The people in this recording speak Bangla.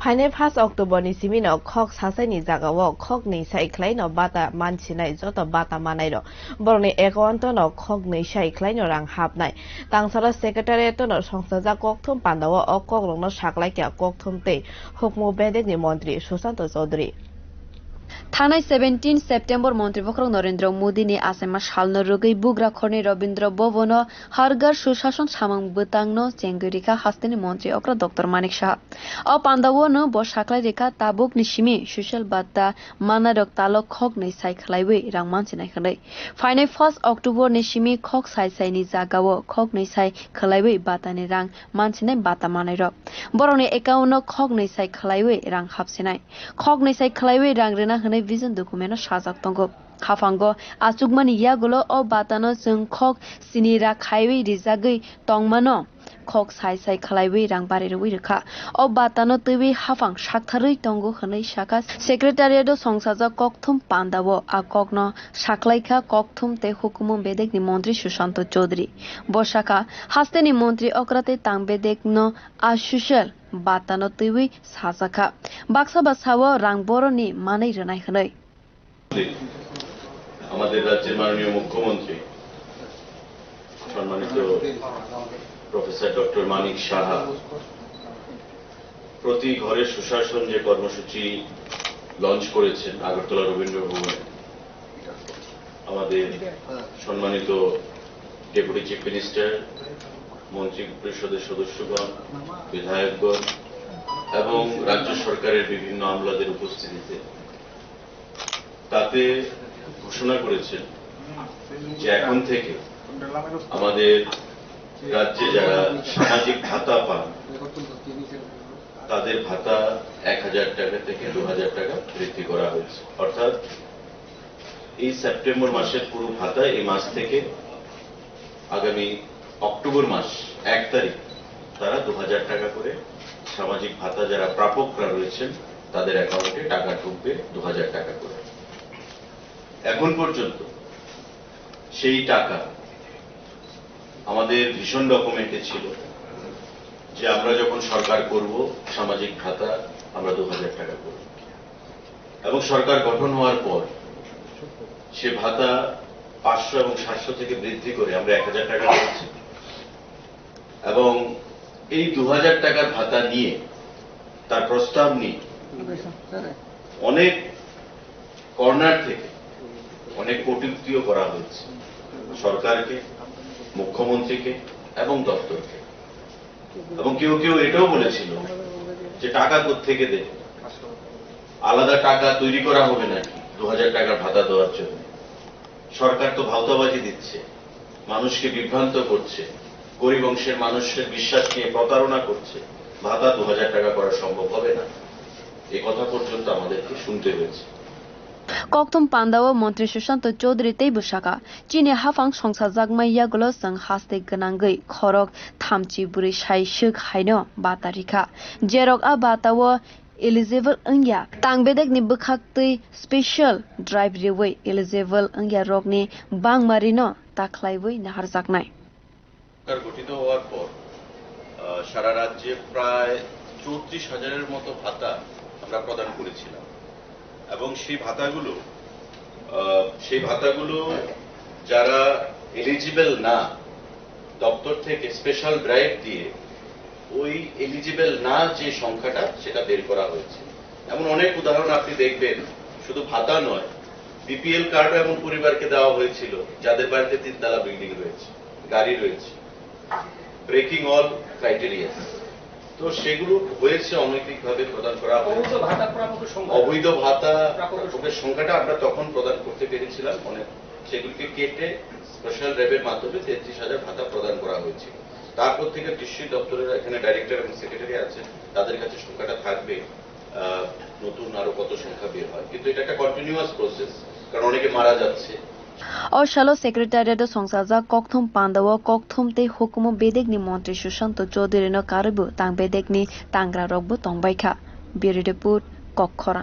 Phainai 1 October ni simi no khok sasai ni jagao khok nwisai khwlai no bhata mansinai joto bhata mannairog Borogni account no khok nwisai khwlai no rang hapnai tangsalo secretariat no songsajak kokthum pandao o kokno no saklaikha kokthum tei hukumu tangbedek-ni Montri Sushanta Chowdhury Thanai 17 September Montri Narendra Modi ni asema salno rugei bugra khorni Rabindra Bhovono hargar sushashan samang butangno chenggurika hasteni Montri okra Dr. Manik Shah o pandao no bo saklai reka tabuk ni simi social bata mannairog talo khok nei sai khlaiwi rang mansinai khlai Phainai 1 October ni simi khok sasai ni jagao khok nei sai khlaiwi bhatani rang mansinai bhata mannairog Borogni account no khok nei sai khlaiwi rang hapsinai khok nei sai khlaiwi rang rena hne vision document sajak tongo hafango achukmani yagulo o batano jeng khok sinira khaiwi rijagui tongmano khok sai sai khlaiwi rang bari rwi rekha o batano twi hafang saktharui tongo hne saka secretariat songsajak kokthum pandao a kokno saklaikha kokthum te hukumu bedek-ni Montri Sushanta Chowdhury bosaka hasteni Montri okrate tangbedek-no social batano twi sajaka baksa basawo rang boroni manai renai hne আমাদের রাজ্যের মাননীয় মুখ্যমন্ত্রী সম্মানিত প্রফেসর ডক্টর মানিক সাহা প্রতি ঘরে সুশাসন যে কর্মসূচি লঞ্চ করেছেন আগরতলা রবীন্দ্র ভবনে আমাদের সম্মানিত ডেপুটি চিফ মিনিস্টার মন্ত্রী পরিষদের সদস্যগণ বিধায়কগণ এবং রাজ্য সরকারের বিভিন্ন আমলাদের উপস্থিতিতে তাতে ঘোষণা করেছেন যে এখন থেকে আমাদের রাজ্যে যারা সামাজিক ভাতা পান তাদের ভাতা 1000 টাকা থেকে 2000 টাকা বৃদ্ধি করা হয়েছে অর্থাৎ এই সেপ্টেম্বর মাসের পুরো ভাতা এই মাস থেকে আগামী অক্টোবর মাস 1 তারিখ তারা 2000 টাকা করে সামাজিক ভাতা যারা প্রাপকরা রয়েছেন তাদের অ্যাকাউন্টে টাকা ঢুকবে 2000 টাকা করে এখন পর্যন্ত সেই টাকা আমাদের ভীষণ ডকুমেন্টে ছিল যে আমরা যখন সরকার করব সামাজিক ভাতা আমরা 2000 টাকা করব এবং সরকার গঠন হওয়ার পর সে ভাতা 500 এবং 700 থেকে বৃদ্ধি করে আমরা 1000 টাকা করেছি এবং এই 2000 টাকার ভাতা নিয়ে তার প্রস্তাব নিয়ে অনেক কর্নার থেকে অনেক কটূক্তিও করা হয়েছে সরকারকে মুখ্যমন্ত্রীকে এবং দপ্তরকে এবং কেউ কেউ এটাও বলেছিল যে টাকা কোত্থেকে দেবে আলাদা টাকা তৈরি করা হবে নাকি 2000 টাকার ভাতা দেওয়ার জন্য সরকার তো ভাওতাবাজি দিচ্ছে মানুষকে বিভ্রান্ত করছে গরিব অংশের মানুষের বিশ্বাস নিয়ে প্রতারণা করছে ভাতা 2000 টাকা করা সম্ভব হবে না এই কথা পর্যন্ত আমাদেরকে শুনতে হয়েছে kokthum pandao Montri Sushanta Chowdhury tei busaka chini hafang songsajak maiya gulo sang haste gnangui khorok thamchi buri sai shuk haino batarika jerok a batao eligible angya tangbedek-ni bukhaktui special drive rewe eligible angya rokni bangmarino taklaiwi naharjaknai সরকার গঠিত হওয়ার পর সারা রাজ্যে প্রায় 34,000 এর মতো ভাতা আমরা প্রদান করেছিলাম এবং সেই ভাতাগুলো যারা এলিজিবল না দপ্তর থেকে স্পেশাল ড্রাইভ দিয়ে ওই এলিজিবল না যে সংখ্যাটা সেটা বের করা হয়েছে এমন অনেক উদাহরণ আপনি দেখবেন শুধু ভাতা নয় বিপিএল কার্ডও এমন পরিবারকে দেওয়া হয়েছিল যাদের বাড়িতে 3 তলা বিল্ডিং রয়েছে গাড়ি রয়েছে ব্রেকিং অল ক্রাইটেরিয়া তো সেগুলো হয়েছে অনৈতিকভাবে প্রদান করা হয়েছে অবৈধ ভাতা প্রাপকের সংখ্যাটা আমরা তখন প্রদান করতে পেরেছিলাম অনেক সেগুলিকে কেটে স্পেশাল ড্রাইভের মাধ্যমে 33,000 ভাতা প্রদান করা হয়েছিল তারপর থেকে নিশ্চয়ই দপ্তরের এখানে ডাইরেক্টর এবং সেক্রেটারি আছে তাদের কাছে সংখ্যাটা থাকবে নতুন আরো কত সংখ্যা বের হয় কিন্তু এটা একটা কন্টিনিউয়াস প্রসেস কারণ অনেকে মারা যাচ্ছে o shalo secretariat songsajak kokthum pandao kokthum te hukumu bedek-ni Montri Sushanta Chowdhury no karibu tangbedek-ni tangrarogbo tongbaikha biri report kokkhora